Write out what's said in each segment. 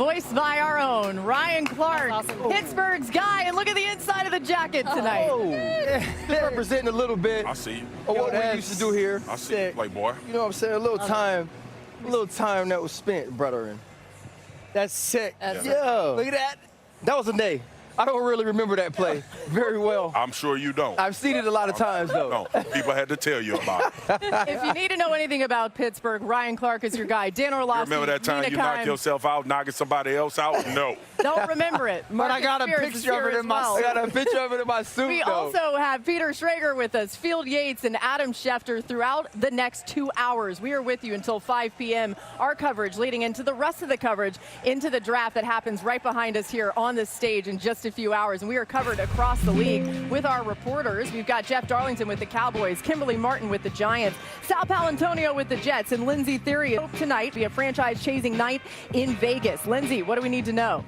voiced by our own Ryan Clark, awesome. Pittsburgh's guy, and look at the inside of the jacket tonight. Oh, just representing a little bit. I see you. Of what we used to do here. I see you, playboy. You know what I'm saying? A little time that was spent, brethren. That's sick. Yeah. Look at that. That was a day. I don't really remember that play very well. I'm sure you don't. I've seen it a lot of times, though. No, people had to tell you about it. If you need to know anything about Pittsburgh, Ryan Clark is your guy. Dan Orlovsky, Remember that time you knocked yourself out, knocking somebody else out? No. Don't remember it. But I got a picture of it in my I got a picture of it in my suit, We though. also have Peter Schrager with us, Field Yates, and Adam Schefter throughout the next 2 hours. We are with you until 5 p.m. Our coverage leading into the rest of the coverage into the draft that happens right behind us here on the stage in just a few hours. And we are covered across the league with our reporters. We've got Jeff Darlington with the Cowboys, Kimberly Martin with the Giants, Sal Palantonio with the Jets, and Lindsey Theory tonight be a franchise-chasing night in Vegas. Lindsey, what do we need to know?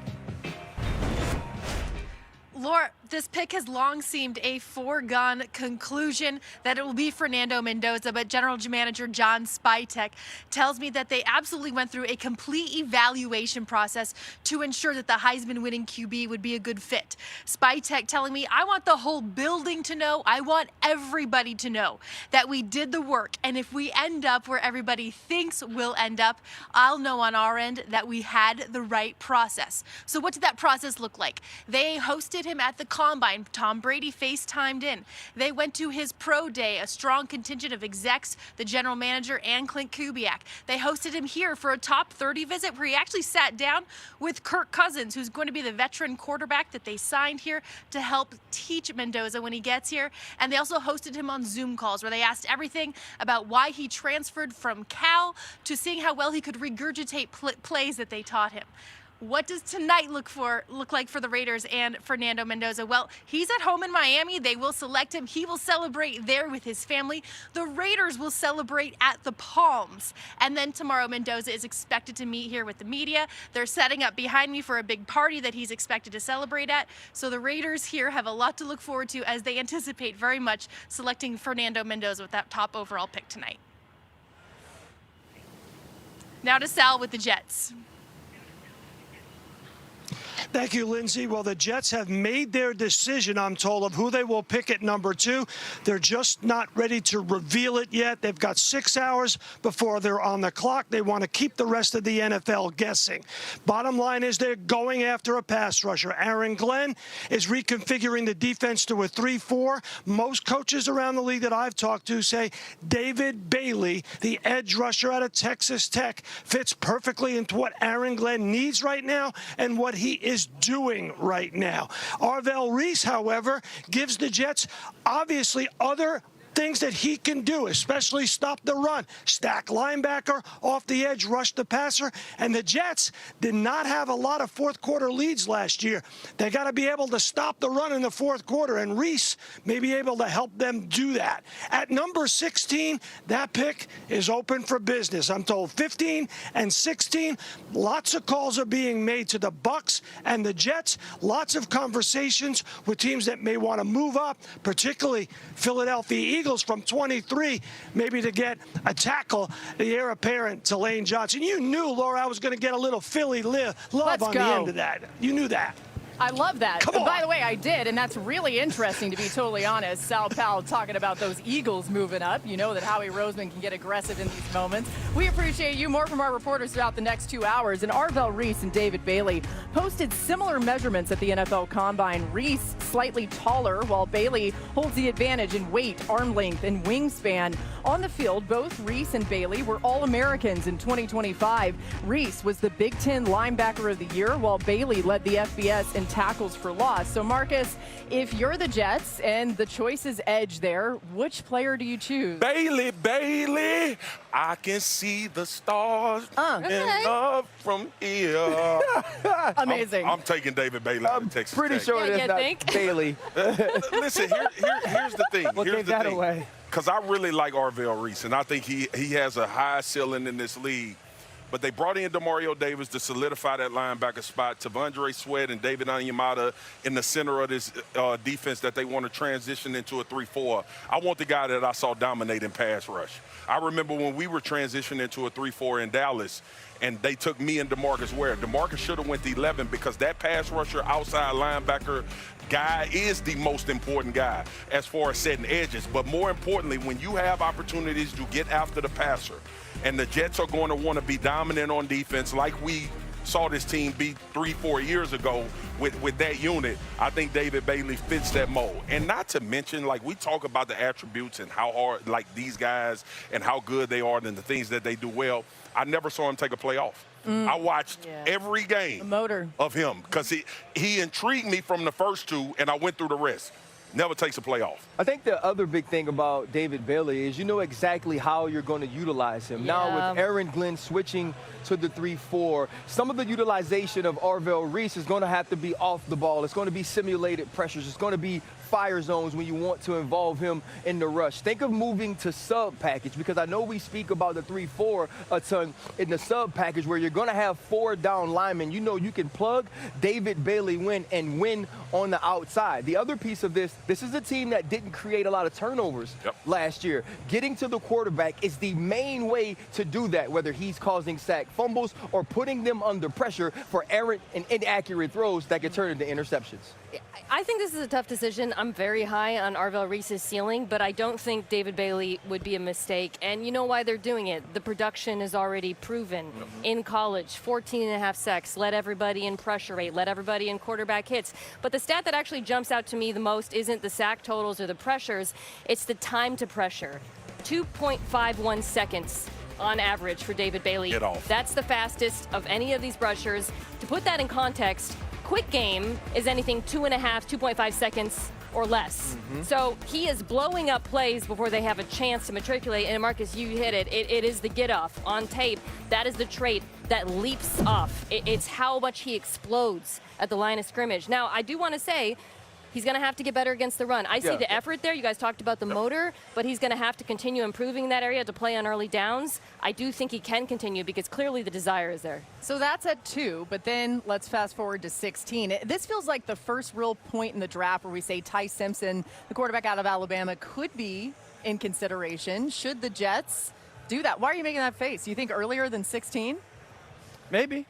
Laura, this pick has long seemed a foregone conclusion that it will be Fernando Mendoza, but General Manager John Spytek tells me that they absolutely went through a complete evaluation process to ensure that the Heisman-winning QB would be a good fit. Spytek telling me, I want the whole building to know, I want everybody to know that we did the work, and if we end up where everybody thinks we'll end up, I'll know on our end that we had the right process. So what did that process look like? They hosted him at the Combine. Tom Brady FaceTimed in. They went to his pro day, a strong contingent of execs, the general manager, and Clint Kubiak. They hosted him here for a top 30 visit where he actually sat down with Kirk Cousins, who's going to be the veteran quarterback that they signed here to help teach Mendoza when he gets here. And they also hosted him on Zoom calls where they asked everything about why he transferred from Cal to seeing how well he could regurgitate plays that they taught him. What does tonight look like for the Raiders and Fernando Mendoza? Well, he's at home in Miami. They will select him. He will celebrate there with his family. The Raiders will celebrate at the Palms. And then tomorrow, Mendoza is expected to meet here with the media. They're setting up behind me for a big party that he's expected to celebrate at. So the Raiders here have a lot to look forward to as they anticipate very much selecting Fernando Mendoza with that top overall pick tonight. Now to Sal with the Jets. Thank you, Lindsey. Well, the Jets have made their decision, I'm told, of who they will pick at number 2. They're just not ready to reveal it yet. They've got 6 hours before they're on the clock. They want to keep the rest of the NFL guessing. Bottom line is they're going after a pass rusher. Aaron Glenn is reconfiguring the defense to a 3-4. Most coaches around the league that I've talked to say David Bailey, the edge rusher out of Texas Tech, fits perfectly into what Aaron Glenn needs right now and what he is doing right now. Reese, however, gives the Jets obviously other things that he can do, especially stop the run, stack linebacker, off the edge, rush the passer. And the Jets did not have a lot of fourth-quarter leads last year. They got to be able to stop the run in the fourth quarter, and Reese may be able to help them do that. At number 16, that pick is open for business. I'm told 15 and 16, lots of calls are being made to the Bucs and the Jets, lots of conversations with teams that may want to move up, particularly Philadelphia Eagles from 23, maybe to get a tackle, the heir apparent Delane Johnson. You knew, Laura, I was going to get a little Philly love on the end of that. You knew that. I love that. Come on. By the way, I did, and that's really interesting, to be totally honest. Sal Powell talking about those Eagles moving up. You know that Howie Roseman can get aggressive in these moments. We appreciate you. More from our reporters throughout the next 2 hours. And Reese and David Bailey posted similar measurements at the NFL Combine. Reese slightly taller, while Bailey holds the advantage in weight, arm length, and wingspan. On the field, both Reese and Bailey were All-Americans in 2025. Reese was the Big Ten Linebacker of the Year, while Bailey led the FBS in tackles for loss. So, Marcus, if you're the Jets and the choice is edge there, which player do you choose? Bailey, I can see the stars in love from here. Amazing. I'm taking David Bailey out of Texas Pretty Tech. sure Yeah, that's you not think? Bailey. Listen, here's the thing. We'll take that away. Because I really like Reese, and I think he has a high ceiling in this league. But they brought in Demario Davis to solidify that linebacker spot. Tavondre Sweat and David Onyemata in the center of this defense that they want to transition into a 3-4. I want the guy that I saw dominate in pass rush. I remember when we were transitioning into a 3-4 in Dallas, and they took me and DeMarcus Ware. DeMarcus should have went to 11 because that pass rusher, outside linebacker guy is the most important guy as far as setting edges. But more importantly, when you have opportunities to get after the passer, and the Jets are going to want to be dominant on defense like we saw this team be 3-4 years ago with that unit, I think David Bailey fits that mold. And not to mention, like, we talk about the attributes and how hard, like, these guys and how good they are and the things that they do well. I never saw him take a play off. I watched every game of him because he intrigued me from the first two, and I went through the rest. Never takes a play off. I think the other big thing about David Bailey is you know exactly how you're going to utilize him. Now with Aaron Glenn switching to the 3-4, some of the utilization of Arvell Reese is going to have to be off the ball. It's going to be simulated pressures. It's going to be fire zones when you want to involve him in the rush. Think of moving to sub package, because I know we speak about the 3-4 a ton in the sub package where you're going to have 4 down linemen. You know you can plug David Bailey and win on the outside. The other piece of this is a team that didn't create a lot of turnovers last year. Getting to the quarterback is the main way to do that, whether he's causing sack fumbles or putting them under pressure for errant and inaccurate throws that could turn into interceptions. I think this is a tough decision. I'm very high on Arvell Reese's ceiling, but I don't think David Bailey would be a mistake. And you know why they're doing it. The production is already proven. In college, 14.5 sacks, led everybody in pressure rate, led everybody in quarterback hits. But the stat that actually jumps out to me the most isn't the sack totals or the pressures, it's the time to pressure. 2.51 seconds on average for David Bailey. Get off. That's the fastest of any of these rushers. To put that in context, quick game is anything 2.5 seconds or less. So he is blowing up plays before they have a chance to matriculate. And Marcus, you hit it. It is the get off on tape. That is the trait that leaps off. It's how much he explodes at the line of scrimmage. Now, I do want to say, he's going to have to get better against the run. I see the effort there. You guys talked about the motor, but he's going to have to continue improving that area to play on early downs. I do think he can continue because clearly the desire is there. So that's at 2, but then let's fast forward to 16. This feels like the first real point in the draft where we say Ty Simpson, the quarterback out of Alabama, could be in consideration. Should the Jets do that? Why are you making that face? You think earlier than 16? Maybe.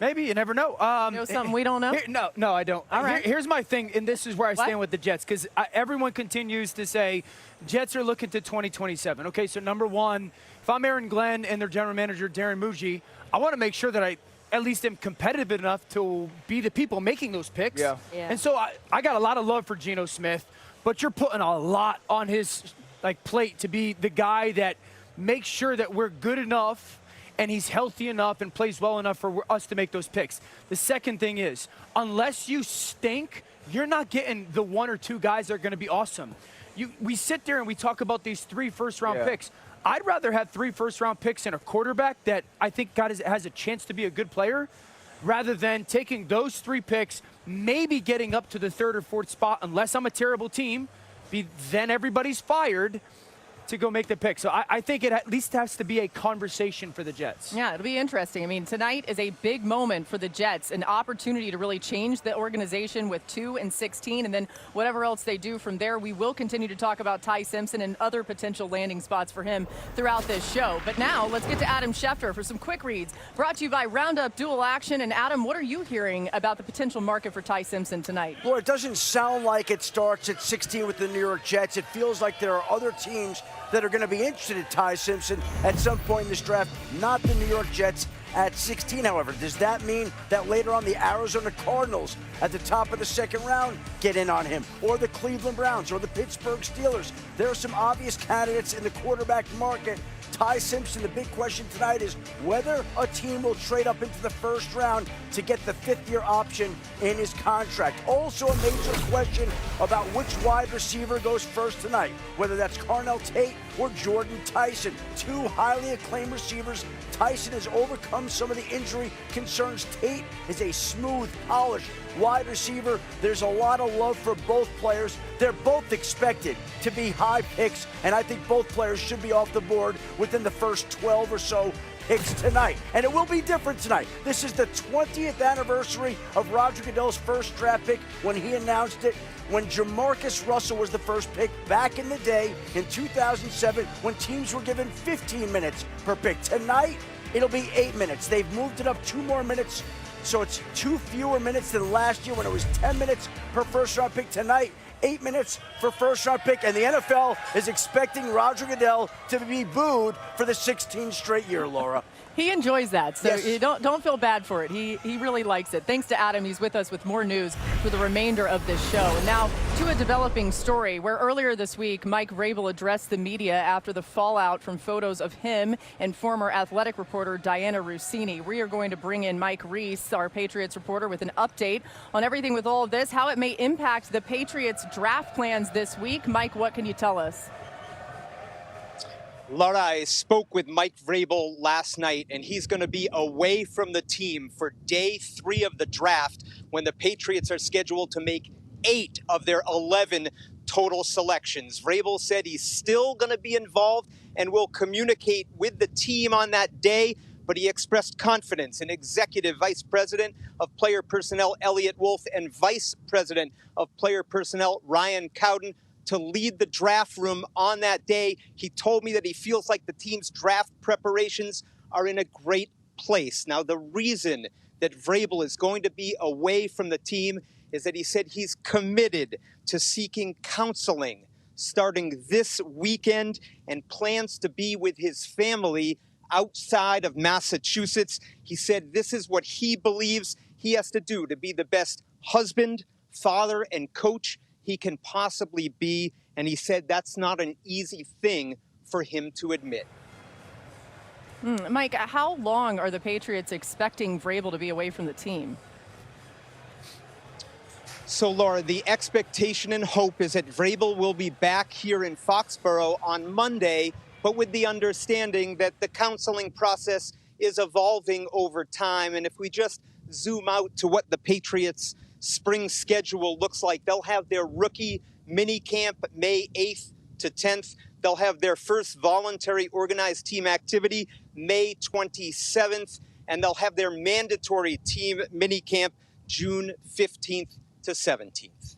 Maybe, you never know. You know something we don't know? No, I don't. All right. Here's my thing, and this is where I stand with the Jets, because everyone continues to say Jets are looking to 2027. Okay, so number one, if I'm Aaron Glenn and their general manager, Darren Muji, I want to make sure that I at least am competitive enough to be the people making those picks. And so I got a lot of love for Geno Smith, but you're putting a lot on his plate to be the guy that makes sure that we're good enough and he's healthy enough and plays well enough for us to make those picks. The second thing is, unless you stink, you're not getting the 1 or 2 guys that are going to be awesome. We sit there and we talk about these 3 first-round picks. I'd rather have 3 first-round picks and a quarterback that I think has a chance to be a good player, rather than taking those 3 picks, maybe getting up to the 3rd or 4th spot, unless I'm a terrible team, then everybody's fired, to go make the pick. So I think it at least has to be a conversation for the Jets. Yeah, it'll be interesting. I mean, tonight is a big moment for the Jets, an opportunity to really change the organization with 2 and 16, and then whatever else they do from there. We will continue to talk about Ty Simpson and other potential landing spots for him throughout this show. But now let's get to Adam Schefter for some quick reads, brought to you by Roundup Dual Action. And Adam, what are you hearing about the potential market for Ty Simpson tonight? Well, it doesn't sound like it starts at 16 with the New York Jets. It feels like there are other teams that are going to be interested in Ty Simpson at some point in this draft, not the New York Jets at 16, however. Does that mean that later on the Arizona Cardinals at the top of the 2nd round get in on him, or the Cleveland Browns, or the Pittsburgh Steelers? There are some obvious candidates in the quarterback market. Ty Simpson, the big question tonight is whether a team will trade up into the 1st round to get the 5th-year option in his contract. Also a major question about which wide receiver goes first tonight, whether that's Carnell Tate or Jordan Tyson, 2 highly acclaimed receivers. Tyson has overcome some of the injury concerns. Tate is a smooth, polished wide receiver. There's a lot of love for both players. They're both expected to be high picks, and I think both players should be off the board within the first 12 or so picks tonight. And it will be different tonight. This is the 20th anniversary of Roger Goodell's first draft pick when he announced it, when Jamarcus Russell was the first pick back in the day in 2007, when teams were given 15 minutes per pick. Tonight, it'll be 8 minutes. They've moved it up 2 more minutes, so it's 2 fewer minutes than last year when it was 10 minutes per first-round pick. Tonight, 8 minutes for first-round pick, and the NFL is expecting Roger Goodell to be booed for the 16th straight year, Laura. He enjoys that, so Yes. you don't feel bad for it. He really likes it. Thanks to Adam. He's with us with more news for the remainder of this show. And now to a developing story where earlier this week, Mike Vrabel addressed the media after the fallout from photos of him and former athletic reporter Diana Rossini. We are going to bring in Mike Reese, our Patriots reporter, with an update on everything with all of this, how it may impact the Patriots draft plans this week. Mike, what can you tell us? Laura, I spoke with Mike Vrabel last night, and he's going to be away from the team for day 3 of the draft when the Patriots are scheduled to make 8 of their 11 total selections. Vrabel said he's still going to be involved and will communicate with the team on that day, but he expressed confidence in Executive Vice President of Player Personnel Elliott Wolf and Vice President of Player Personnel Ryan Cowden to lead the draft room on that day. He told me that he feels like the team's draft preparations are in a great place. Now, the reason that Vrabel is going to be away from the team is that he said he's committed to seeking counseling starting this weekend and plans to be with his family outside of Massachusetts. He said this is what he believes he has to do to be the best husband, father, and coach he can possibly be, and he said that's not an easy thing for him to admit. Mike, how long are the Patriots expecting Vrabel to be away from the team? So, Laura, the expectation and hope is that Vrabel will be back here in Foxborough on Monday, but with the understanding that the counseling process is evolving over time. And if we just zoom out to what the Patriots' spring schedule looks like, they'll have their rookie mini camp May 8th to 10th. They'll have their first voluntary organized team activity May 27th, and they'll have their mandatory team mini camp June 15th to 17th.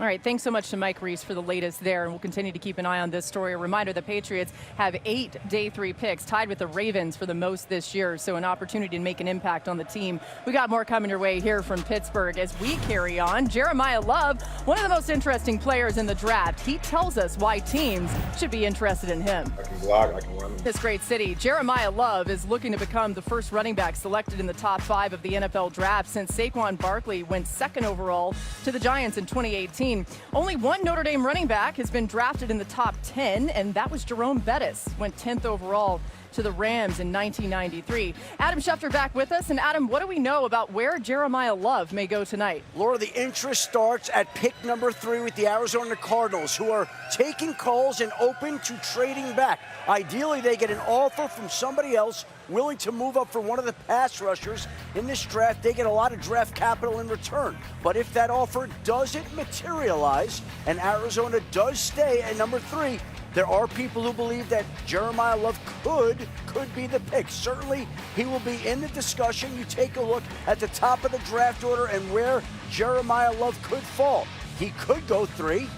All right, thanks so much to Mike Reese for the latest there, and we'll continue to keep an eye on this story. A reminder, the Patriots have 8 day 3 picks, tied with the Ravens for the most this year, so an opportunity to make an impact on the team. We got more coming your way here from Pittsburgh as we carry on. Jeremiah Love, one of the most interesting players in the draft. He tells us why teams should be interested in him. I can block, I can run. This great city, Jeremiah Love is looking to become the first running back selected in the top 5 of the NFL draft since Saquon Barkley went 2nd overall to the Giants in 2018. Only one Notre Dame running back has been drafted in the top 10, and that was Jerome Bettis, went 10th overall to the Rams in 1993. Adam Schefter back with us. And Adam, what do we know about where Jeremiah Love may go tonight? Laura, the interest starts at pick number 3 with the Arizona Cardinals, who are taking calls and open to trading back. Ideally, they get an offer from somebody else willing to move up for one of the pass rushers in this draft. They get a lot of draft capital in return. But if that offer doesn't materialize and Arizona does stay at number 3, there are people who believe that Jeremiah Love could be the pick. Certainly, he will be in the discussion. You take a look at the top of the draft order and where Jeremiah Love could fall. He could go 3.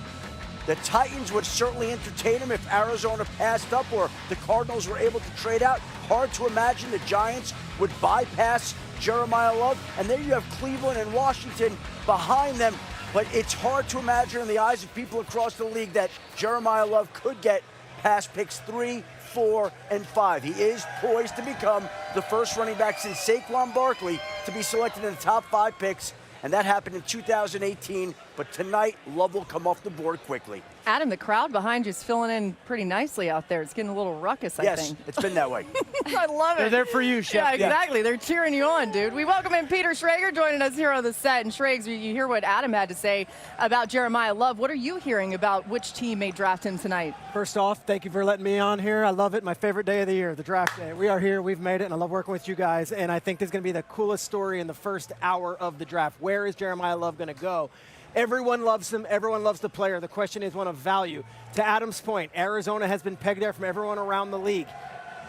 The Titans would certainly entertain him if Arizona passed up or the Cardinals were able to trade out. Hard to imagine the Giants would bypass Jeremiah Love. And then you have Cleveland and Washington behind them. But it's hard to imagine in the eyes of people across the league that Jeremiah Love could get past picks 3, 4, and 5. He is poised to become the first running back since Saquon Barkley to be selected in the top 5 picks, and that happened in 2018. But tonight, Love will come off the board quickly. Adam, the crowd behind you is filling in pretty nicely out there. It's getting a little ruckus, I think. Yes, it's been that way. I love it. They're there for you, Chef. Yeah, exactly. They're cheering you on, dude. We welcome in Peter Schrager joining us here on the set. And Schrags, you hear what Adam had to say about Jeremiah Love. What are you hearing about which team may draft him tonight? First off, thank you for letting me on here. I love it. My favorite day of the year, the draft day. We are here. We've made it, and I love working with you guys. And I think this is going to be the coolest story in the first hour of the draft. Where is Jeremiah Love going to go? Everyone loves him. Everyone loves the player. The question is one of value. To Adam's point, Arizona has been pegged there from everyone around the league.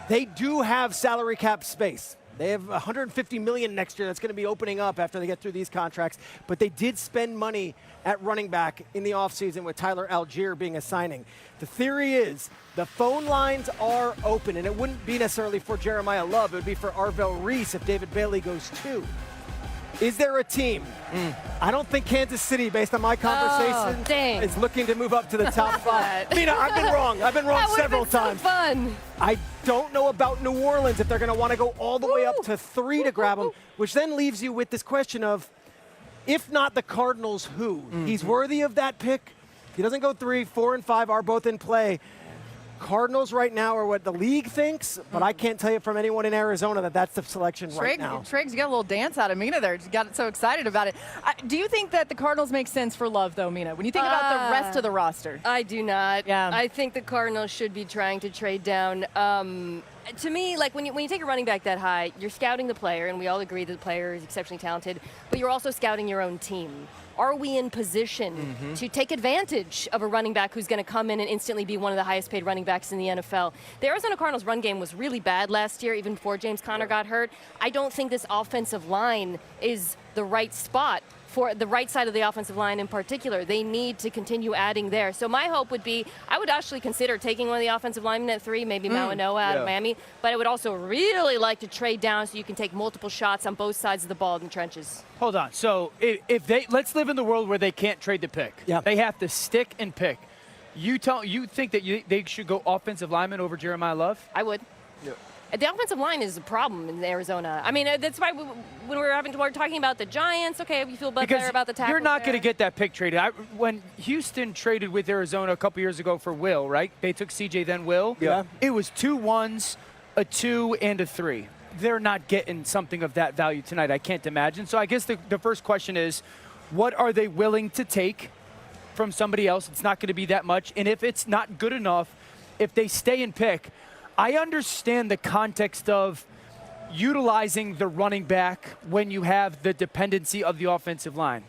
They do have salary cap space. They have $150 million next year that's going to be opening up after they get through these contracts. But they did spend money at running back in the offseason with Tyler Algier being a signing. The theory is the phone lines are open, and it wouldn't be necessarily for Jeremiah Love. It would be for Arvell Reese if David Bailey goes too. Is there a team? I don't think Kansas City, based on my conversation, is looking to move up to the top 5. Mina, I've been wrong. I've been wrong several times. So fun. I don't know about New Orleans if they're going to want to go all the way up to 3 to grab him, which then leaves you with this question of, if not the Cardinals, who? He's worthy of that pick. He doesn't go 3, 4, and 5 are both in play. Cardinals right now are what the league thinks, but I can't tell you from anyone in Arizona that that's the selection right now. Triggs got a little dance out of Mina there. She got so excited about it. Do you think that the Cardinals make sense for Love, though, Mina, when you think about the rest of the roster? I do not. Yeah. I think the Cardinals should be trying to trade down. To me, like when you take a running back that high, you're scouting the player, and we all agree that the player is exceptionally talented, but you're also scouting your own team. Are we in position to take advantage of a running back who's going to come in and instantly be one of the highest paid running backs in the NFL? The Arizona Cardinals run game was really bad last year, even before James Conner got hurt. I don't think this offensive line is the right spot for the right side of the offensive line in particular. They need to continue adding there. So my hope would be, I would actually consider taking one of the offensive linemen at 3, maybe Mauanoa out of Miami, but I would also really like to trade down so you can take multiple shots on both sides of the ball in the trenches. Hold on. So if they, let's live in the world where they can't trade the pick. Yeah. They have to stick and pick. You think that they should go offensive lineman over Jeremiah Love? I would. The offensive line is a problem in Arizona. I mean, that's why when we're talking about the Giants, okay, we feel better about the tackle. You're not going to get that pick traded. When Houston traded with Arizona a couple years ago for Will, right? They took CJ, then Will. Yeah. It was 2 1s, a 2, and a 3. They're not getting something of that value tonight, I can't imagine. So I guess the first question is, what are they willing to take from somebody else? It's not going to be that much. And if it's not good enough, if they stay and pick, I understand the context of utilizing the running back when you have the dependency of the offensive line.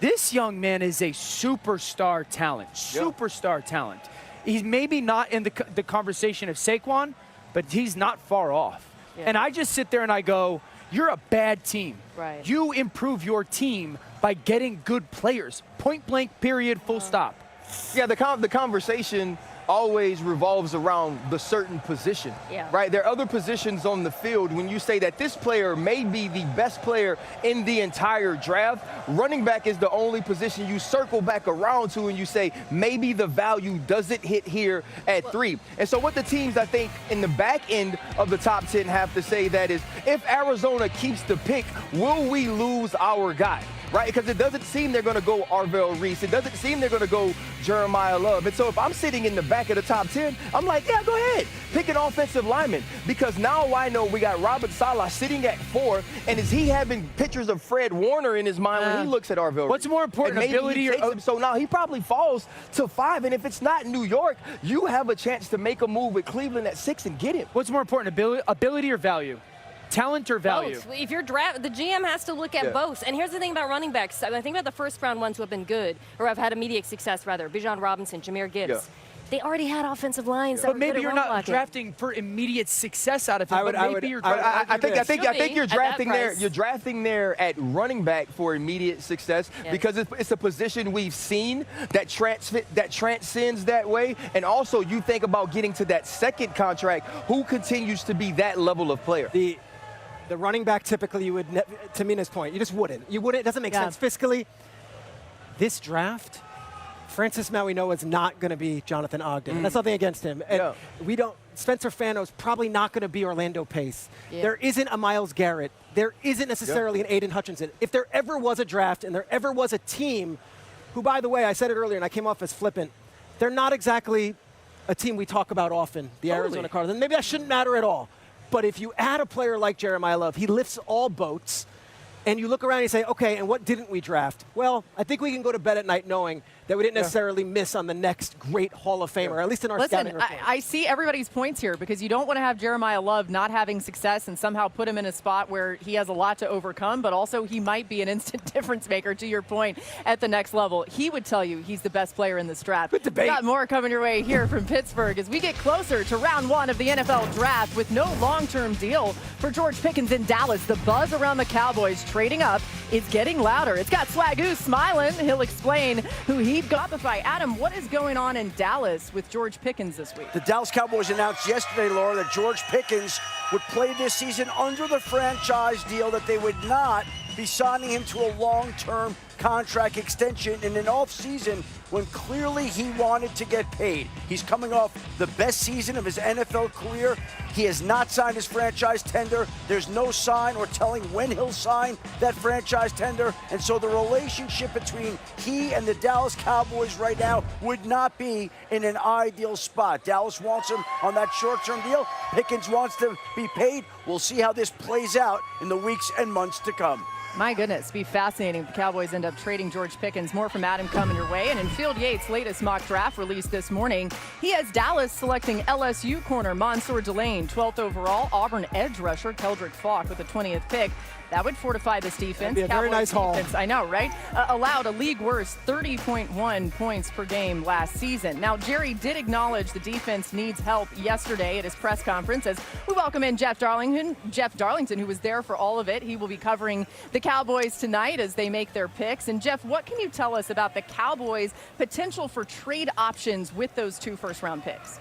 This young man is a superstar talent, superstar talent. He's maybe not in the conversation of Saquon, but he's not far off. Yeah. And I just sit there and I go, you're a bad team. Right. You improve your team by getting good players. Point blank, period, full stop. Yeah, the conversation always revolves around the certain position, right? There are other positions on the field. When you say that this player may be the best player in the entire draft, running back is the only position you circle back around to and you say, maybe the value doesn't hit here at 3. And so what the teams, I think, in the back end of the top 10 have to say that is, if Arizona keeps the pick, will we lose our guy? Right, because it doesn't seem they're going to go Arvell Reese. It doesn't seem they're going to go Jeremiah Love. And so if I'm sitting in the back of the top 10, I'm like, yeah, go ahead. Pick an offensive lineman. Because now I know we got Robert Saleh sitting at 4, and is he having pictures of Fred Warner in his mind when he looks at Arvell Reese? What's more important, ability or... So now he probably falls to 5, and if it's not New York, you have a chance to make a move with Cleveland at 6 and get him. What's more important, ability or value? Talent or value? Both. If you're the GM has to look at both. And here's the thing about running backs. I think about the first round ones who have been good, or have had immediate success rather. Bijan Robinson, Jahmyr Gibbs. Yeah. They already had offensive lines. But maybe you're not drafting for immediate success out of it. I think you're drafting there. You're drafting there at running back for immediate success because it's a position we've seen that transcends that way. And also, you think about getting to that second contract. Who continues to be that level of player? The running back, typically, you would, to Mina's point, you just wouldn't. You wouldn't. It doesn't make sense fiscally. This draft, Francis Mauanoa is not going to be Jonathan Ogden. That's nothing against him. And we don't. Spencer Fano's probably not going to be Orlando Pace. Yeah. There isn't a Myles Garrett. There isn't necessarily an Aiden Hutchinson. If there ever was a draft and there ever was a team who, by the way, I said it earlier and I came off as flippant, they're not exactly a team we talk about often, the Arizona Cardinals. And maybe that shouldn't matter at all. But if you add a player like Jeremiah Love, he lifts all boats, and you look around and you say, okay, and what didn't we draft? Well, I think we can go to bed at night knowing that we didn't necessarily miss on the next great Hall of Famer, at least in our Listen, scouting report. I see everybody's points here because you don't want to have Jeremiah Love not having success and somehow put him in a spot where he has a lot to overcome, but also he might be an instant difference maker, to your point, at the next level. He would tell you he's the best player in this draft. Good debate. We got more coming your way here from Pittsburgh as we get closer to round 1 of the NFL draft with no long-term deal for George Pickens in Dallas. The buzz around the Cowboys trading up is getting louder. It's got Swagoo smiling. He'll explain who he got the fight. Adam, what is going on in Dallas with George Pickens this week? The Dallas Cowboys announced yesterday, Laura, that George Pickens would play this season under the franchise deal, that they would not be signing him to a long-term contract extension in an off-season when clearly he wanted to get paid. He's coming off the best season of his NFL career. He has not signed his franchise tender. There's no sign or telling when he'll sign that franchise tender. And so the relationship between he and the Dallas Cowboys right now would not be in an ideal spot. Dallas wants him on that short-term deal. Pickens wants to be paid. We'll see how this plays out in the weeks and months to come. My goodness, be fascinating if the Cowboys end up trading George Pickens. More from Adam coming your way. And in Field Yates' latest mock draft released this morning, he has Dallas selecting LSU corner Mansoor Delane, 12th overall, Auburn edge rusher Keldrick Falk with the 20th pick. That would fortify this defense. That'd be a very nice haul. I know, right? Allowed a league worst 30.1 points per game last season. Now, Jerry did acknowledge the defense needs help yesterday at his press conference as we welcome in Jeff Darlington, who was there for all of it. He will be covering the Cowboys tonight as they make their picks. And Jeff, what can you tell us about the Cowboys' potential for trade options with those 2 first-round picks?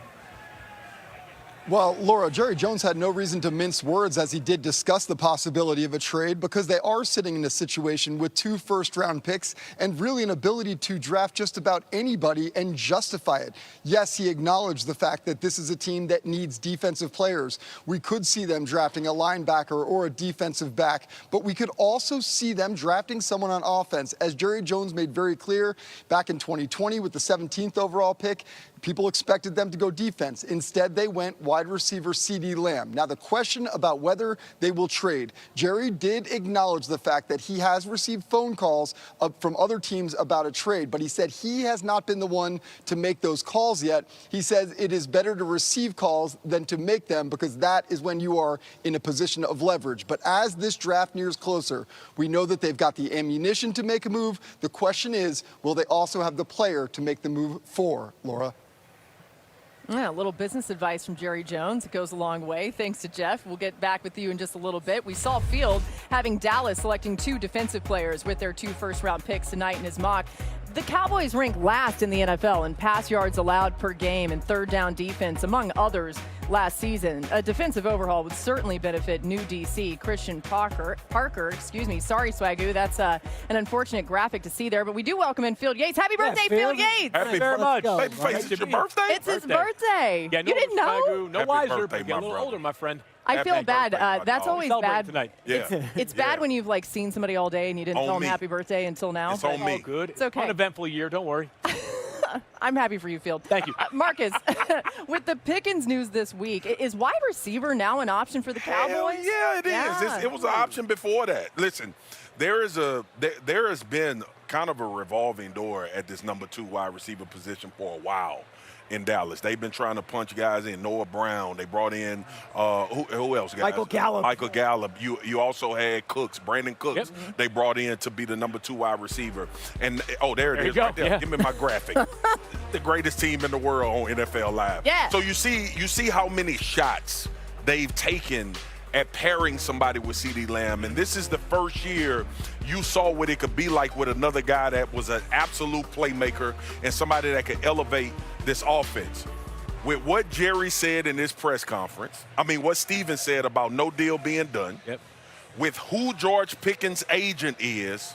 Well, Laura, Jerry Jones had no reason to mince words as he did discuss the possibility of a trade because they are sitting in a situation with 2 first-round picks and really an ability to draft just about anybody and justify it. Yes, he acknowledged the fact that this is a team that needs defensive players. We could see them drafting a linebacker or a defensive back, but we could also see them drafting someone on offense. As Jerry Jones made very clear back in 2020 with the 17th overall pick, people expected them to go defense. Instead, they went wide receiver CeeDee Lamb. Now, the question about whether they will trade, Jerry did acknowledge the fact that he has received phone calls from other teams about a trade, but he said he has not been the one to make those calls yet. He says it is better to receive calls than to make them because that is when you are in a position of leverage. But as this draft nears closer, we know that they've got the ammunition to make a move. The question is, will they also have the player to make the move for, Laura? Yeah, a little business advice from Jerry Jones. It goes a long way. Thanks to Jeff. We'll get back with you in just a little bit. We saw Field having Dallas selecting 2 defensive players with their 2 first-round picks tonight in his mock. The Cowboys rank last in the NFL in pass yards allowed per game and third down defense, among others, last season. A defensive overhaul would certainly benefit new DC Christian Parker. Sorry, Swagoo. That's an unfortunate graphic to see there, but we do welcome in Field Yates. Happy birthday, Field Yates! Happy very much. Babyface, it's your birthday? It's his birthday. Yeah, you didn't know? No Happy wiser, birthday, but get a my little brother. older, my friend. I feel Happy bad. birthday, my That's dog. always Celebrate bad. tonight. Yeah. It's bad when you've seen somebody all day and you didn't On tell them me. happy birthday until now. It's on me. All good. It's okay. Uneventful year, don't worry. I'm happy for you, Field. Thank you. Marcus, with the Pickens news this week, is wide receiver now an option for the Cowboys? Hell yeah, it is. It was an option before that. Listen, there has been kind of a revolving door at this number 2 wide receiver position for a while in Dallas. They've been trying to punch guys in. Noah Brown. They brought in who else? Guys? Michael Gallup. Michael Gallup. You also had Brandon Cooks. Yep. They brought in to be the number 2 wide receiver. And there it is, you go. right there. Yeah. Give me my graphic. The greatest team in the world on NFL Live. Yeah. So you see how many shots they've taken at pairing somebody with CeeDee Lamb. And this is the first year you saw what it could be like with another guy that was an absolute playmaker and somebody that could elevate this offense. With what Jerry said in his press conference, what Steven said about no deal being done, Yep. with who George Pickens' agent is,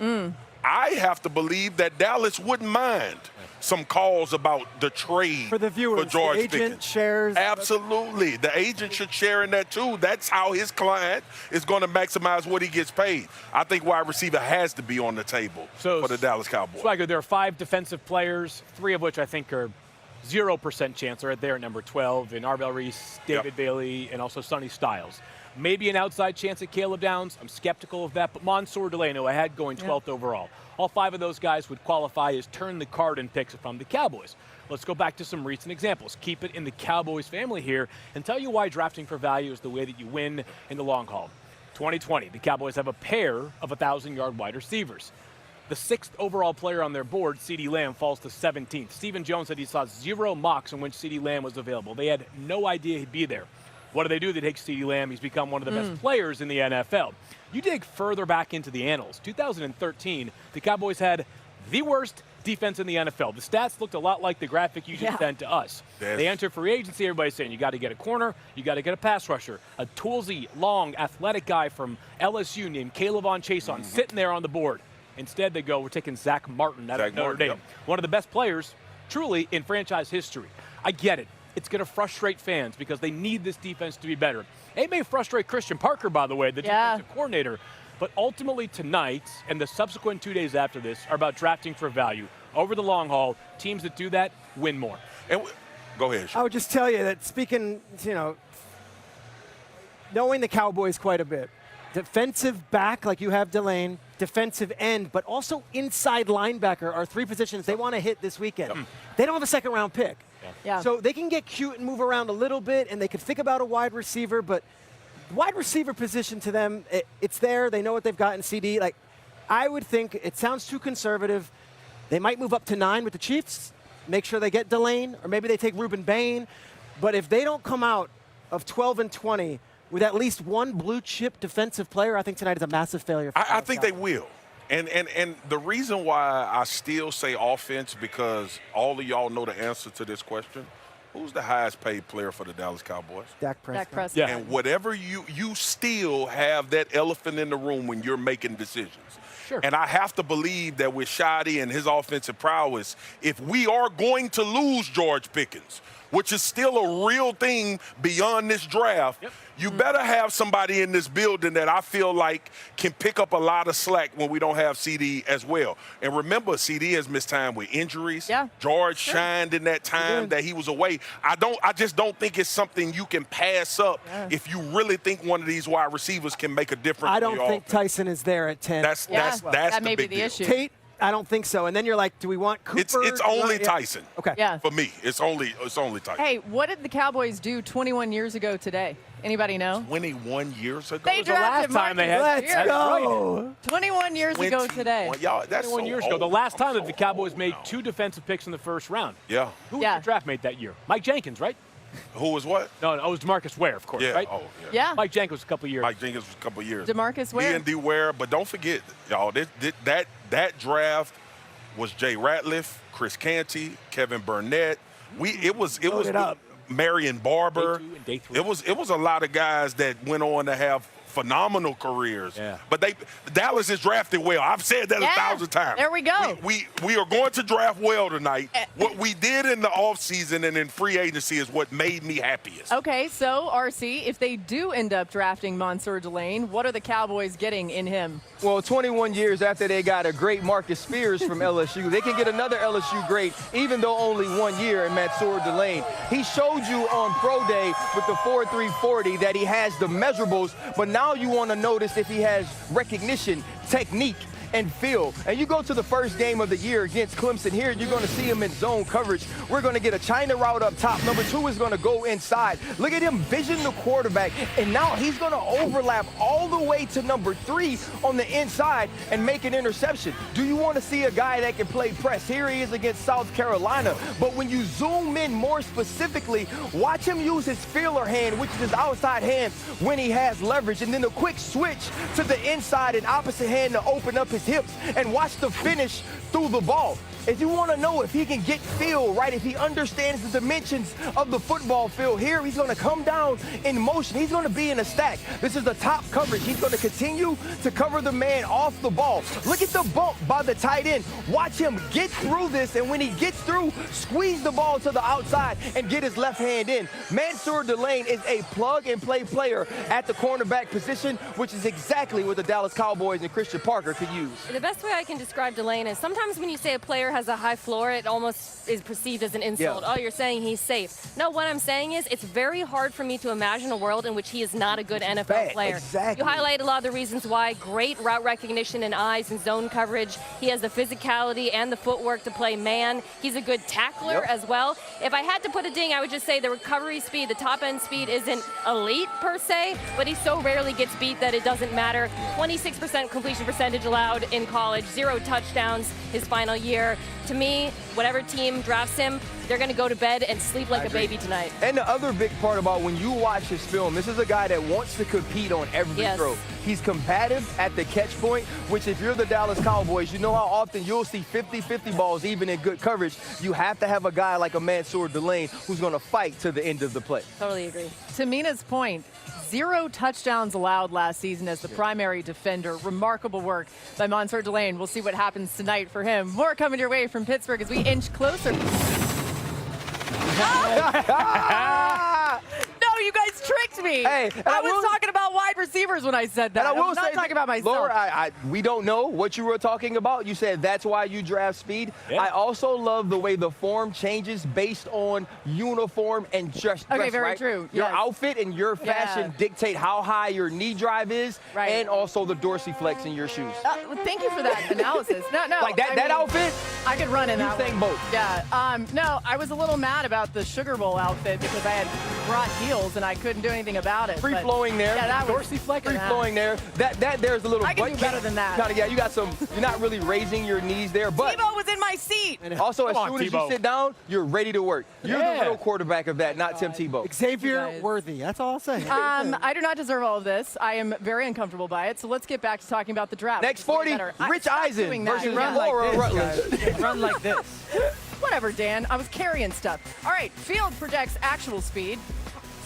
I have to believe that Dallas wouldn't mind some calls about the trade For the viewers, for George the agent Pickens. shares. Absolutely. The agent should share in that too. That's how his client is going to maximize what he gets paid. I think wide receiver has to be on the table for the Dallas Cowboys. Swagger, there are 5 defensive players, 3 of which I think are 0% chance are right there at number 12 in Reese, David Bailey, and also Sonny Styles. Maybe an outside chance at Caleb Downs. I'm skeptical of that. But Mansoor, Delane, who I had going 12th overall. All 5 of those guys would qualify as turn the card in picks if I'm the Cowboys. Let's go back to some recent examples. Keep it in the Cowboys family here and tell you why drafting for value is the way that you win in the long haul. 2020, the Cowboys have a pair of 1,000-yard wide receivers. The 6th overall player on their board, CeeDee Lamb, falls to 17th. Stephen Jones said he saw 0 mocks in which CeeDee Lamb was available. They had no idea he'd be there. What do? They take CeeDee Lamb. He's become one of the best players in the NFL. You dig further back into the annals. 2013, the Cowboys had the worst defense in the NFL. The stats looked a lot like the graphic you just sent to us. They enter free agency. Everybody's saying you got to get a corner, you got to get a pass rusher. A toolsy, long, athletic guy from LSU named Caleb Chason sitting there on the board. Instead, they go, we're taking Zach Martin out of Notre Dame. One of the best players, truly, in franchise history. I get it. It's going to frustrate fans because they need this defense to be better. It may frustrate Christian Parker, by the way, the defensive coordinator. But ultimately tonight and the subsequent 2 days after this are about drafting for value. Over the long haul, teams that do that win more. And go ahead, Sean. I would just tell you that speaking, knowing the Cowboys quite a bit, defensive back like you have Delane, defensive end, but also inside linebacker are 3 positions they want to hit this weekend. They don't have a second-round pick. So they can get cute and move around a little bit, and they could think about a wide receiver, but wide receiver position to them, it's there. They know what they've got in CD. Like, I would think it sounds too conservative. They might move up to 9 with the Chiefs, make sure they get Delane, or maybe they take Ruben Bain. But if they don't come out of 12 and 20 with at least one blue-chip defensive player, I think tonight is a massive failure. I think they will. And the reason why I still say offense, because all of y'all know the answer to this question. Who's the highest paid player for the Dallas Cowboys? Dak Prescott. Dak Prescott. And whatever you still have that elephant in the room when you're making decisions. Sure. And I have to believe that with Shadi and his offensive prowess, if we are going to lose George Pickens, which is still a real thing beyond this draft, you better have somebody in this building that I feel like can pick up a lot of slack when we don't have CD as well. And remember, CD has missed time with injuries. George shined in that time that he was away. I just don't think it's something you can pass up if you really think one of these wide receivers can make a difference. I don't think Tyson is there at 10. That's that may the be big the deal. issue. Tate, I don't think so. And then you're like, do we want Cooper? It's only Tyson. Okay. For me, it's only Tyson. Hey, what did the Cowboys do 21 years ago today? Anybody know? 21 years ago? They drafted the last time they had. Let's go. 21 years ago today. Y'all, that's 21 so years old. ago. The last time that the Cowboys made 2 defensive picks in the first round. Yeah. Who was the draft mate that year? Mike Jenkins, right? Who was what? No, it was DeMarcus Ware, of course, right? Oh, Yeah. Mike Jenkins was a couple years. Mike Jenkins was a couple years. DeMarcus Ware. He and D. Ware, but don't forget, y'all, that draft was Jay Ratliff, Chris Canty, Kevin Burnett. It was Marion Barber. Day 3. It was a lot of guys that went on to have phenomenal careers. Yeah. But Dallas is drafted well. I've said that 1,000 times. There we go. We are going to draft well tonight. What we did in the offseason and in free agency is what made me happiest. Okay, so, RC, if they do end up drafting Mansoor Delane, what are the Cowboys getting in him? Well, 21 years after they got a great Marcus Spears from LSU, they can get another LSU great, even though only 1 year in Mansoor Delane. He showed you on Pro Day with the 4.340 that he has the measurables, but now you want to notice if he has recognition, technique, and feel. And you go to the first game of the year against Clemson here, you're going to see him in zone coverage. We're going to get a China route up top. Number 2 is going to go inside. Look at him vision the quarterback, and now he's going to overlap all the way to number 3 on the inside and make an interception. Do you want to see a guy that can play press? Here he is against South Carolina. But when you zoom in more specifically, watch him use his feeler hand, which is his outside hand, when he has leverage. And then a quick switch to the inside and opposite hand to open up his hips, and watch the finish through the ball. If you want to know if he can get feel, right, if he understands the dimensions of the football field, here he's going to come down in motion. He's going to be in a stack. This is the top coverage. He's going to continue to cover the man off the ball. Look at the bump by the tight end. Watch him get through this, and when he gets through, squeeze the ball to the outside and get his left hand in. Mansoor Delane is a plug-and-play player at the cornerback position, which is exactly what the Dallas Cowboys and Christian Parker could use. The best way I can describe Delane is sometimes sometimes when you say a player has a high floor, it almost is perceived as an insult. Yeah. Oh, you're saying he's safe. No, what I'm saying is it's very hard for me to imagine a world in which he is not a good NFL player. Exactly. You highlight a lot of the reasons why. Great route recognition and eyes and zone coverage. He has the physicality and the footwork to play man. He's a good tackler as well. If I had to put a ding, I would just say the recovery speed, the top end speed isn't elite per se, but he so rarely gets beat that it doesn't matter. 26% completion percentage allowed in college, 0 touchdowns his final year. To me, whatever team drafts him, they're going to go to bed and sleep like a baby tonight. And the other big part about when you watch his film, this is a guy that wants to compete on every throw. He's combative at the catch point, which if you're the Dallas Cowboys, you know how often you'll see 50-50 balls even in good coverage. You have to have a guy like a Mansoor Delane who's going to fight to the end of the play. Totally agree. To Mina's point, 0 touchdowns allowed last season as the primary defender. Remarkable work by Mansoor Delane. We'll see what happens tonight for him. More coming your way from Pittsburgh as we inch closer. No, you guys tricked me. Hey, I was talking about wide receivers when I said that. And I will not say, talking about myself. Laura, we don't know what you were talking about. You said that's why you draft speed. Yeah. I also love the way the form changes based on uniform and dress. Okay, very right? true. Your Yes. outfit and your fashion dictate how high your knee drive is, and also the dorsiflex in your shoes. Well, thank you for that analysis. No, Like that outfit, I could run in you that think one. both. Yeah. No, I was a little mad about the Sugar Bowl outfit because I had brought heels and I couldn't do anything about it. Free but flowing there. Yeah, that was Free flowing there. That there's a little. I can butt do better kick. than that. Kinda, yeah, you got some. You're not really raising your knees there, but Tebow was in my seat. also as Come on, soon as you Tebow. sit down, you're ready to work. You're Yeah. the real quarterback of that, not Tim Tebow. Xavier guys. Worthy. That's all I'll say. I do not deserve all of this. I am very uncomfortable by it. So let's get back to talking about the draft. Next It's way 40, better. Rich Stop Eisen doing that. versus Yeah. Laura Rutledge. Run like this. Whatever, Dan. I was carrying stuff. All right, Field projects actual speed.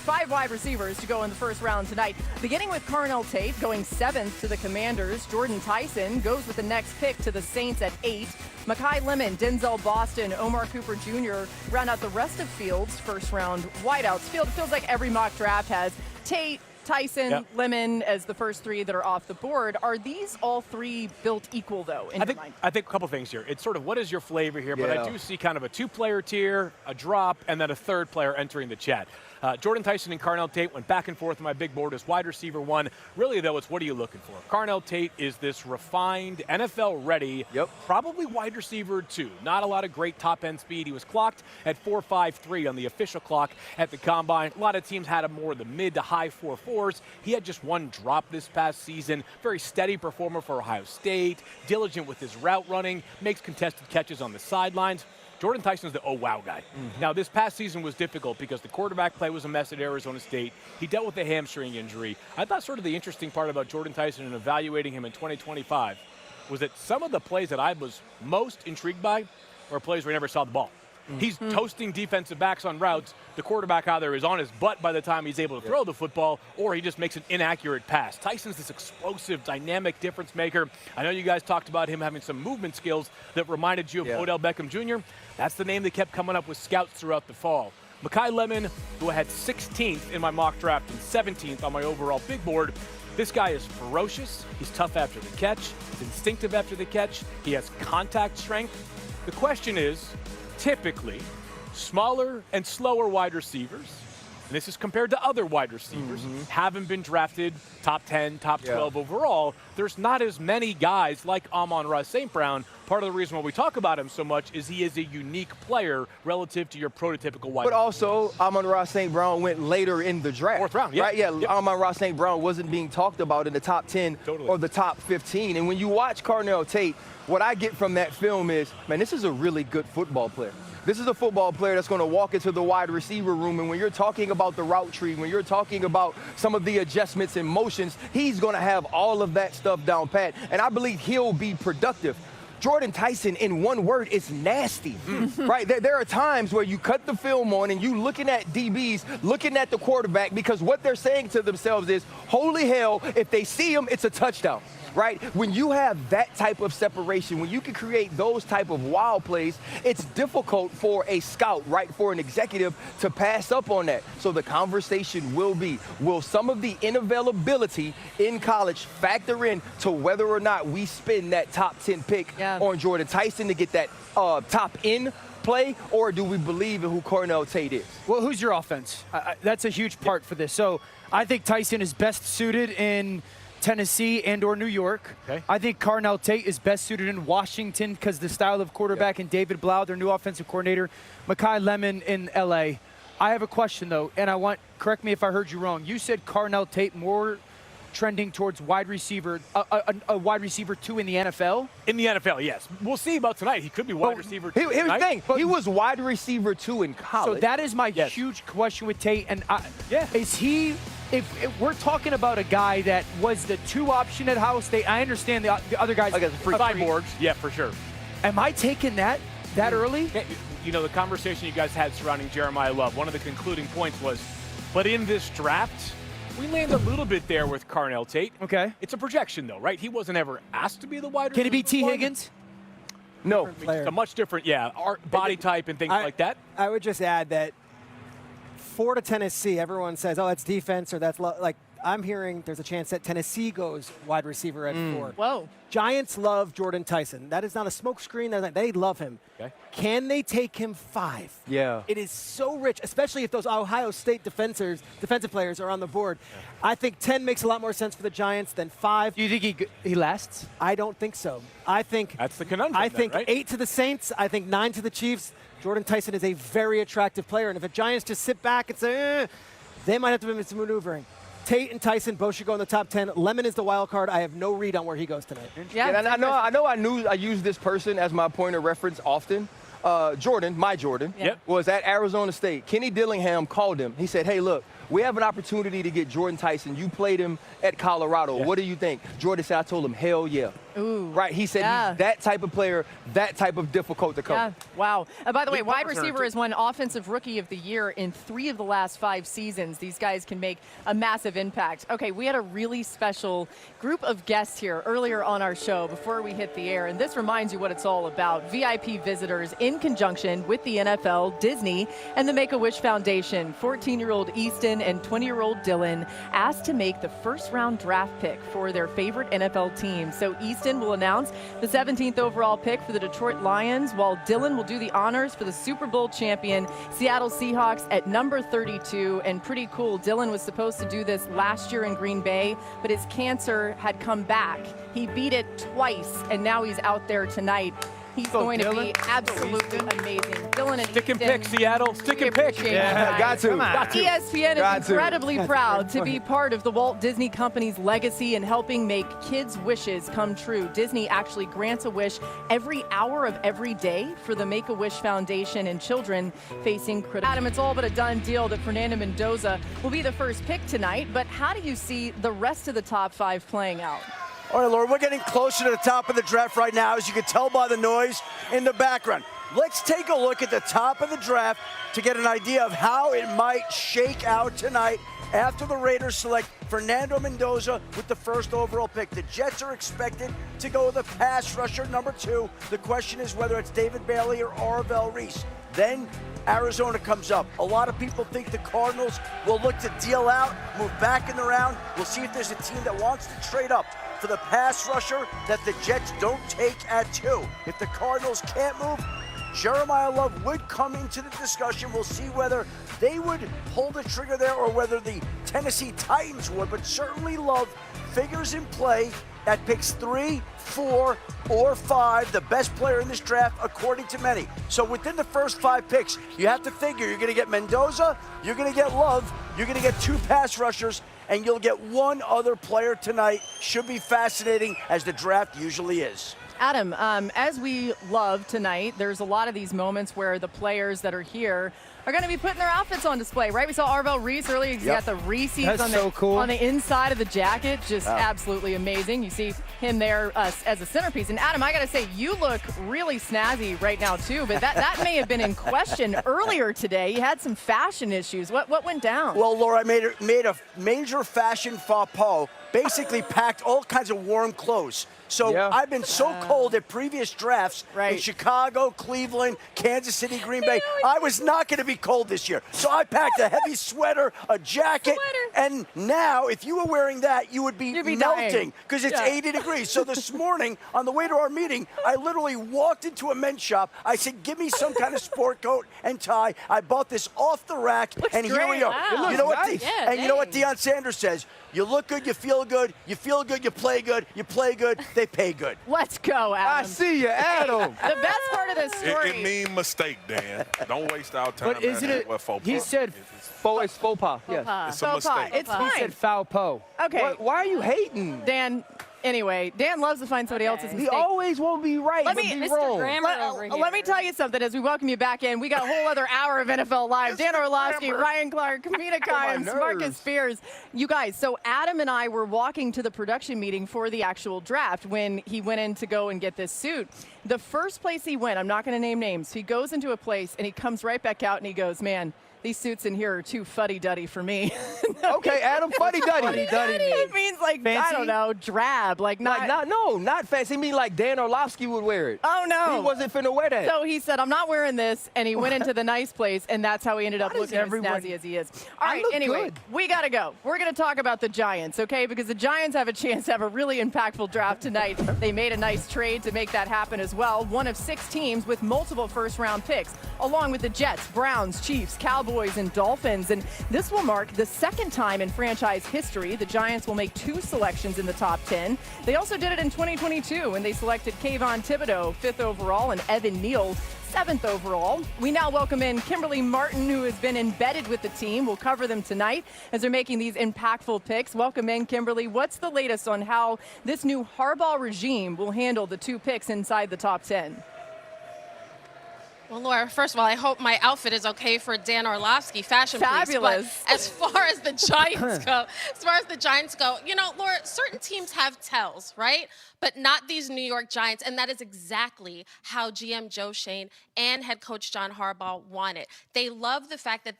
5 wide receivers to go in the first round tonight. Beginning with Carnell Tate going 7th to the Commanders. Jordan Tyson goes with the next pick to the Saints at 8. Mekhi Lemon, Denzel Boston, Omar Cooper Jr. round out the rest of Field's first round wideouts. Field feels like every mock draft has Tate, Tyson, Lemon as the first 3 that are off the board. Are these all 3 built equal, though, in your mind? I think a couple things here. It's sort of what is your flavor here, but I do see kind of a 2-player tier, a drop, and then a 3rd player entering the chat. Jordan Tyson and Carnell Tate went back and forth on my big board as wide receiver 1. Really, though, it's what are you looking for? Carnell Tate is this refined, NFL-ready, probably wide receiver 2. Not a lot of great top-end speed. He was clocked at 4.53 on the official clock at the Combine. A lot of teams had him more the mid to high 4.4s. He had just 1 drop this past season. Very steady performer for Ohio State. Diligent with his route running. Makes contested catches on the sidelines. Jordan Tyson's the oh wow guy. Now this past season was difficult because the quarterback play was a mess at Arizona State. He dealt with a hamstring injury. I thought sort of the interesting part about Jordan Tyson and evaluating him in 2025 was that some of the plays that I was most intrigued by were plays where he never saw the ball. He's toasting defensive backs on routes. The quarterback either is on his butt by the time he's able to throw the football, or he just makes an inaccurate pass. Tyson's this explosive, dynamic difference maker. I know you guys talked about him having some movement skills that reminded you of Odell Beckham Jr. That's the name that kept coming up with scouts throughout the fall. Mekhi Lemon, who I had 16th in my mock draft and 17th on my overall big board. This guy is ferocious. He's tough after the catch. He's instinctive after the catch. He has contact strength. The question is, typically, smaller and slower wide receivers, and this is compared to other wide receivers, haven't been drafted top 10, top 12 overall. There's not as many guys like Amon-Ra St. Brown. Part of the reason why we talk about him so much is he is a unique player relative to your prototypical wide receiver. But also, Amon-Ra St. Brown went later in the draft. 4th round, Right? Amon-Ra St. Brown wasn't being talked about in the top 10 or the top 15. And when you watch Carnell Tate, what I get from that film is, man, this is a really good football player. This is a football player that's going to walk into the wide receiver room, and when you're talking about the route tree, when you're talking about some of the adjustments and motions, he's going to have all of that stuff down pat, and I believe he'll be productive. Jordan Tyson, in one word, is nasty, right? There are times where you cut the film on and you looking at DBs, looking at the quarterback, because what they're saying to themselves is, holy hell, if they see him, it's a touchdown. right? When you have that type of separation, when you can create those type of wild plays, it's difficult for a scout, right, for an executive to pass up on that. So the conversation will be, will some of the unavailability in college factor in to whether or not we spend that top 10 pick on Jordan Tyson to get that top end play, or do we believe in who Cornell Tate is? Well, who's your offense? That's a huge part for this. So I think Tyson is best suited in Tennessee and or New York. Okay. I think Cornell Tate is best suited in Washington because the style of quarterback and David Blau, their new offensive coordinator, Mekhi Lemon in LA. I have a question though, and correct me if I heard you wrong. You said Cornell Tate more trending towards wide receiver, a wide receiver 2 in the NFL? In the NFL, yes. We'll see about tonight. He could be wide receiver 2. Here's the thing. He was wide receiver 2 in college. So that is my huge question with Tate. And is he, if we're talking about a guy that was the 2 option at Ohio State, I understand the other guys. Cyborgs, yeah, for sure. Am I taking that early? Yeah, you know, the conversation you guys had surrounding Jeremiah Love, one of the concluding points was, but in this draft, we land a little bit there with Cornell Tate. Okay. It's a projection, though, right? He wasn't ever asked to be the wide receiver. Can he be T. one. Higgins? No. It's a much different, body type and things like that. I would just add that for Tennessee, everyone says, oh, that's defense or that's like. I'm hearing there's a chance that Tennessee goes wide receiver at 4. Whoa. Giants love Jordan Tyson. That is not a smokescreen. They love him. Okay. Can they take him 5? Yeah. It is so rich, especially if those Ohio State defensive players are on the board. Yeah. I think 10 makes a lot more sense for the Giants than 5. Do you think he lasts? I don't think so. I think that's the conundrum. I think right? 8 to the Saints. I think 9 to the Chiefs. Jordan Tyson is a very attractive player, and if the Giants just sit back and say, they might have to do some maneuvering. Tate and Tyson both should go in the top 10. Lemon is the wild card. I have no read on where he goes tonight. Yeah, and I use this person as my point of reference often. Jordan, was at Arizona State. Kenny Dillingham called him. He said, hey, look, we have an opportunity to get Jordan Tyson. You played him at Colorado. Yeah. What do you think? Jordan said, I told him, hell yeah. Ooh. Right, he said he's that type of player, that type of difficult to cover. Yeah, wow. By the way, wide receiver has won Offensive Rookie of the Year in 3 of the last 5 seasons. These guys can make a massive impact. Okay, we had a really special group of guests here earlier on our show before we hit the air, and this reminds you what it's all about. VIP visitors in conjunction with the NFL, Disney, and the Make-A-Wish Foundation. 14-year-old Easton and 20-year-old Dylan asked to make the first-round draft pick for their favorite NFL team. So Easton will announce the 17th overall pick for the Detroit Lions, while Dylan will do the honors for the Super Bowl champion Seattle Seahawks at number 32. And pretty cool, Dylan was supposed to do this last year in Green Bay, but his cancer had come back. He beat it twice, and now he's out there tonight. He's going to be absolutely amazing. Dylan and Stick and pick, Seattle. Stick and pick. Yeah, got to. ESPN is incredibly proud to be part of the Walt Disney Company's legacy in helping make kids' wishes come true. Disney actually grants a wish every hour of every day for the Make-A-Wish Foundation and children facing critical. Adam, it's all but a done deal that Fernando Mendoza will be the first pick tonight, but how do you see the rest of the top 5 playing out? All right, Laura, we're getting closer to the top of the draft right now, as you can tell by the noise in the background. Let's take a look at the top of the draft to get an idea of how it might shake out tonight after the Raiders select Fernando Mendoza with the first overall pick. The Jets are expected to go with a pass rusher, number 2. The question is whether it's David Bailey or Arvell Reese. Then Arizona comes up. A lot of people think the Cardinals will look to deal out, move back in the round. We'll see if there's a team that wants to trade up for the pass rusher that the Jets don't take at 2. If the Cardinals can't move, Jeremiah Love would come into the discussion. We'll see whether they would pull the trigger there or whether the Tennessee Titans would, but certainly Love figures in play at picks 3, 4, or 5, the best player in this draft according to many. So within the first 5 picks, you have to figure you're going to get Mendoza, you're going to get Love, you're going to get 2 pass rushers, and you'll get 1 other player tonight. Should be fascinating, as the draft usually is. Adam, as we love tonight, there's a lot of these moments where the players that are here are going to be putting their outfits on display, right? We saw Arvell Reese earlier. He's got the Reese's on the inside of the jacket. Just absolutely amazing. You see him there as a centerpiece. And Adam, I got to say, you look really snazzy right now too, but that may have been in question earlier today. You had some fashion issues. What went down? Well, Laura, I made a major fashion faux pas, basically packed all kinds of warm clothes. So I've been so cold at previous drafts in Chicago, Cleveland, Kansas City, Green Bay. I was not going to be cold this year. So I packed a heavy sweater, a jacket, and now if you were wearing that, you would be melting because it's 80 degrees. So this morning, on the way to our meeting, I literally walked into a men's shop. I said, give me some kind of sport coat and tie. I bought this off the rack, and here we are. Wow. You know what? You know what Deion Sanders says? You look good, you feel good, you play good, they pay good. Let's go, Adam. I see you, Adam. The best part of this story. It mean mistake, Dan. Don't waste our time. But isn't it? He said It's faux pas. Yes. It's a mistake. It's fine. he said foul po. Okay. Why are you hating? Dan, anyway, Dan loves to find somebody else's He mistake. always won't be right, Let but me- be Mr. wrong. Grammar over here. Let me tell you something as we welcome you back in. We got a whole other hour of NFL Live. Dan Orlovsky, Ryan Clark, Kamina Kayans, Marcus Spears. You guys, so Adam and I were walking to the production meeting for the actual draft when he went in to go and get this suit. The first place he went, I'm not going to name names, he goes into a place and he comes right back out and he goes, man, these suits in here are too fuddy-duddy for me. Okay, Adam, fuddy-duddy. It means like, Fancy? I don't know, drab. Not fancy. He mean like Dan Orlovsky would wear it. Oh, no. He wasn't finna wear that. So he said, I'm not wearing this, and he went into the nice place, and that's how he ended up Why does looking as everyone- snazzy as he is. All I right, look anyway, good. we got to go. We're going to talk about the Giants, okay? Because the Giants have a chance to have a really impactful draft tonight. They made a nice trade to make that happen as well. One of 6 teams with multiple first-round picks, along with the Jets, Browns, Chiefs, Cowboys, and Dolphins. And this will mark the second time in franchise history the Giants will make 2 selections in the top 10. They also did it in 2022 when they selected Kayvon Thibodeau 5th overall and Evan Neal 7th overall. We now welcome in Kimberly Martin, who has been embedded with the team. We'll cover them tonight as they're making these impactful picks. Welcome in, Kimberly. What's the latest on how this new Harbaugh regime will handle the 2 picks inside the top 10? Well, Laura, first of all, I hope my outfit is okay for Dan Orlovsky, fashion Fabulous. Police. But as far as the Giants go, you know, Laura, certain teams have tells, right? But not these New York Giants, and that is exactly how GM Joe Schoen and head coach John Harbaugh want it. They love the fact that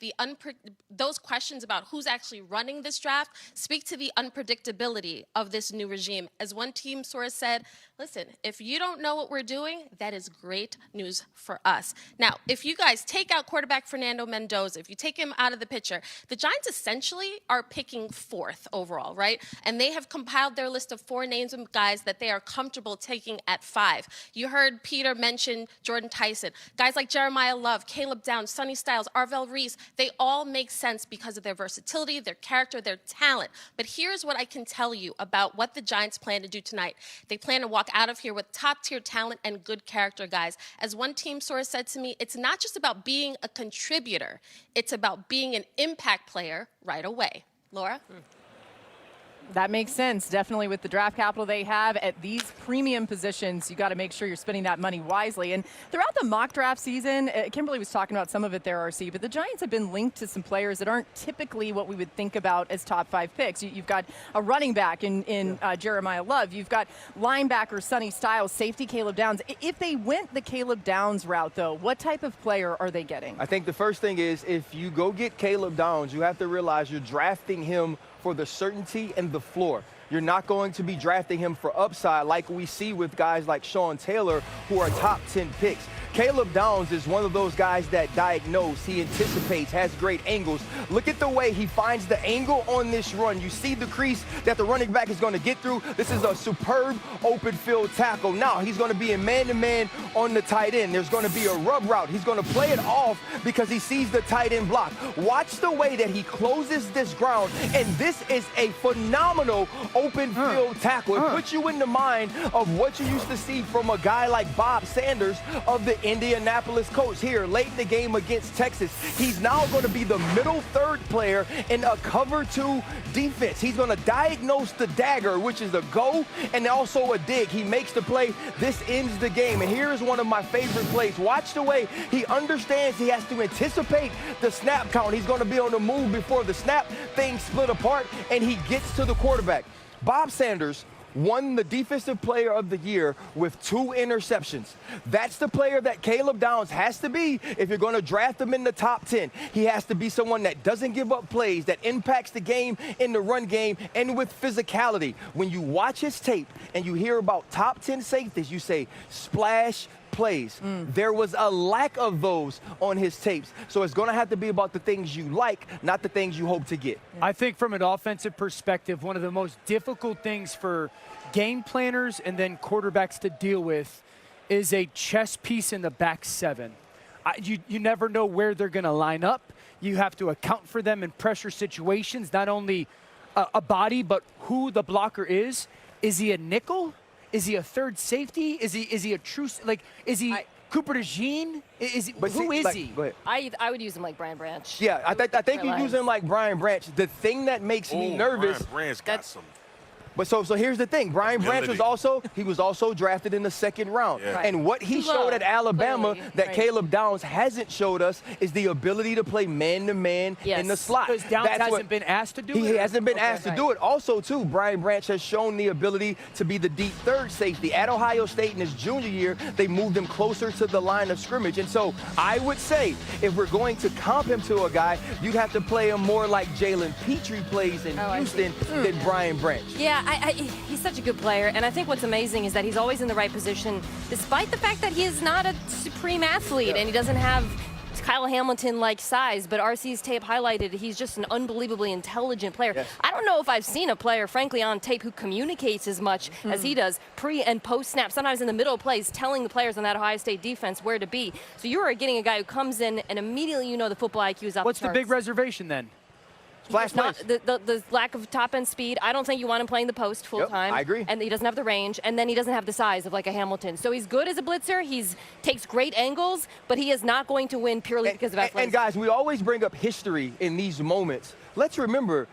those questions about who's actually running this draft speak to the unpredictability of this new regime. As one team source said, listen, if you don't know what we're doing, that is great news for us. Now, if you guys take out quarterback Fernando Mendoza, if you take him out of the picture, the Giants essentially are picking 4th overall, right? And they have compiled their list of 4 names of guys that they are comfortable taking at 5. You heard Peter mention Jordan Tyson. Guys like Jeremiah Love, Caleb Downs, Sonny Styles, Arvell Reese, they all make sense because of their versatility, their character, their talent. But here's what I can tell you about what the Giants plan to do tonight. They plan to walk out of here with top-tier talent and good character, guys. As one team source said to me, it's not just about being a contributor. It's about being an impact player right away. Laura? That makes sense. Definitely with the draft capital they have at these premium positions, you got to make sure you're spending that money wisely. And throughout the mock draft season, Kimberly was talking about some of it there, RC, but the Giants have been linked to some players that aren't typically what we would think about as top 5 picks. You've got a running back in Jeremiah Love. You've got linebacker Sonny Styles, safety Caleb Downs. If they went the Caleb Downs route, though, what type of player are they getting? I think the first thing is if you go get Caleb Downs, you have to realize you're drafting him for the certainty and the floor. You're not going to be drafting him for upside like we see with guys like Sean Taylor, who are top 10 picks. Caleb Downs is one of those guys that diagnose, he anticipates, has great angles. Look at the way he finds the angle on this run. You see the crease that the running back is going to get through. This is a superb open field tackle. Now he's going to be in man-to-man on the tight end. There's going to be a rub route. He's going to play it off because he sees the tight end block. Watch the way that he closes this ground, and this is a phenomenal open field tackle. It puts you in the mind of what you used to see from a guy like Bob Sanders of the Indianapolis Colts here late in the game against Texas. He's now going to be the middle third player in a cover 2 defense. He's going to diagnose the dagger, which is the go, and also a dig. He makes the play. This ends the game. And here is one of my favorite plays. Watch the way he understands he has to anticipate the snap count. He's going to be on the move before the snap. Things split apart, and he gets to the quarterback. Bob Sanders won the Defensive Player of the Year with 2 interceptions. That's the player that Caleb Downs has to be if you're going to draft him in the top 10. He has to be someone that doesn't give up plays, that impacts the game in the run game, and with physicality. When you watch his tape and you hear about top 10 safeties, you say, splash plays. There was a lack of those on his tapes. So it's going to have to be about the things you like, not the things you hope to get. I think from an offensive perspective, one of the most difficult things for game planners and then quarterbacks to deal with is a chess piece in the back 7. You never know where they're going to line up. You have to account for them in pressure situations, not only a body, but who the blocker is. Is he a nickel? Is he a third safety? Is he a true, like, is he Cooper DeJean? Who is he? Go ahead. I would use him like Brian Branch. Yeah, I think you use him like Brian Branch. The thing that makes me nervous. Brian Branch got some. But so here's the thing. Brian Branch was also drafted in the 2nd round. Yeah. Right. And what he showed at Alabama that Caleb Downs hasn't showed us is the ability to play man-to-man in the slot. Because Downs hasn't been asked to do it? He hasn't been asked to do it. Also, too, Brian Branch has shown the ability to be the deep third safety. At Ohio State in his junior year, they moved him closer to the line of scrimmage. And so I would say if we're going to comp him to a guy, you'd have to play him more like Jalen Petrie plays in Houston than Brian Branch. Yeah, he's such a good player, and I think what's amazing is that he's always in the right position, despite the fact that he is not a supreme athlete and he doesn't have Kyle Hamilton-like size, but RC's tape highlighted he's just an unbelievably intelligent player. Yes. I don't know if I've seen a player, frankly, on tape who communicates as much as he does pre and post snap, sometimes in the middle of plays, telling the players on that Ohio State defense where to be. So you are getting a guy who comes in and immediately you know the football IQ is up. What's the big reservation then? The lack of top-end speed. I don't think you want him playing the post full-time. I agree. And he doesn't have the range, and then he doesn't have the size of like a Hamilton. So he's good as a blitzer. He takes great angles, but he is not going to win purely because of athleticism. And guys, we always bring up history in these moments. Let's remember,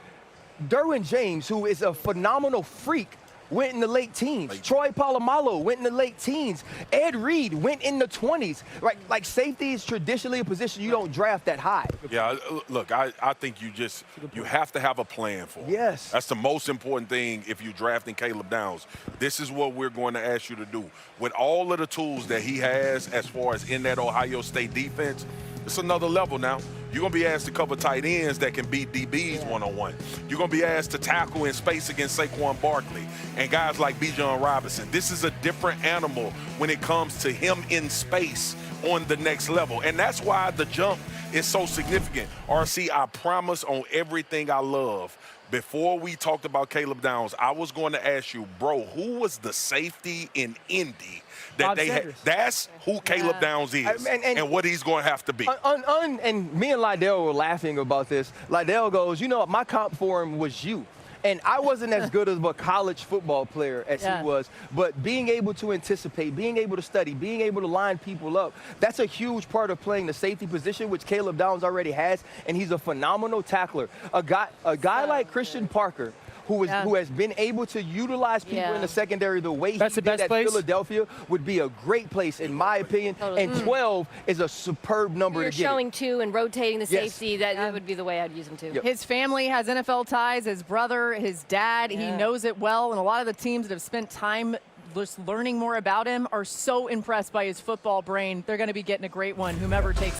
Derwin James, who is a phenomenal freak, went in the late teens. Troy Polamalu went in the late teens. Ed Reed went in the 20s. Right? Like safety is traditionally a position you don't draft that high. Yeah, look, I think you have to have a plan for him. Yes. That's the most important thing if you're drafting Caleb Downs. This is what we're going to ask you to do. With all of the tools that he has as far as in that Ohio State defense, it's another level now. You're going to be asked to cover tight ends that can beat DBs one-on-one. You're going to be asked to tackle in space against Saquon Barkley and guys like Bijan Robinson. This is a different animal when it comes to him in space on the next level. And that's why the jump is so significant. RC, I promise on everything I love, before we talked about Caleb Downs, I was going to ask you, bro, who was the safety in Indy that they had? That's who Caleb Downs is and what he's going to have to be. And me and Lydell were laughing about this. Lydell goes, you know, my comp for him was you. And I wasn't as good of a college football player as he was, but being able to anticipate, being able to study, being able to line people up, that's a huge part of playing the safety position, which Caleb Downs already has, and he's a phenomenal tackler. A guy like Christian Parker, who has been able to utilize people in the secondary the way he did at Philadelphia, would be a great place, in my opinion. And 12 is a superb number to get. You're showing 2 and rotating the safety. That would be the way I'd use him too. Yep. His family has NFL ties. His brother, his dad, he knows it well. And a lot of the teams that have spent time just learning more about him are so impressed by his football brain. They're going to be getting a great one, whomever takes